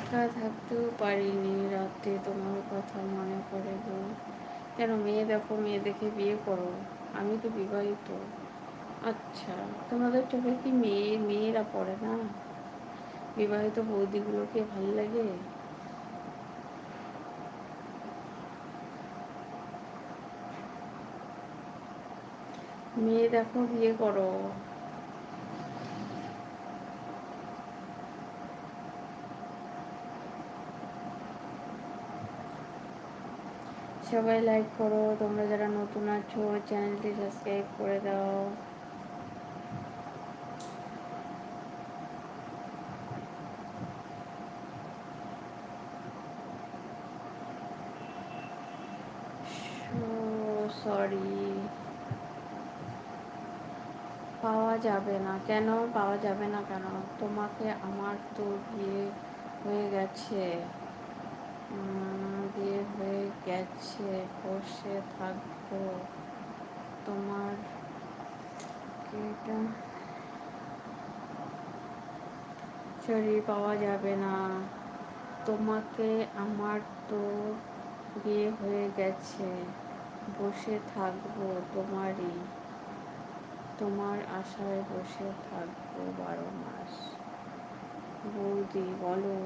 একা থাকতেও পারিনি, রাতে তোমার কথা মনে পড়ে গো। কেন মেয়ে দেখো, মেয়ে দেখে বিয়ে করো? আমি তো বিবাহিত। আচ্ছা, তোমাদের চোখে কি মেয়েরা পড়ে না? বিবাহিত বৌদিগুলোকে ভাল লাগে? মেয়ে দেখো, বিয়ে করো। সবাই লাইক করো, তোমরা যারা নতুন আছো চ্যানেলটি সাবস্ক্রাইব করে দাও। সরি, পাওয়া যাবে না কেন? পাওয়া যাবে না কেন? তোমাকে আমার তো বিয়ে হয়ে গেছে। বিয়ে হয়ে গেছে, বসে থাকবো তোমার এটা? সরি, পাওয়া যাবে না। তোমাকে আমার তো বিয়ে হয়ে গেছে, বসে থাকবো তোমার আশায় বসে থাকবো 12 মাস। বৌদি বলো।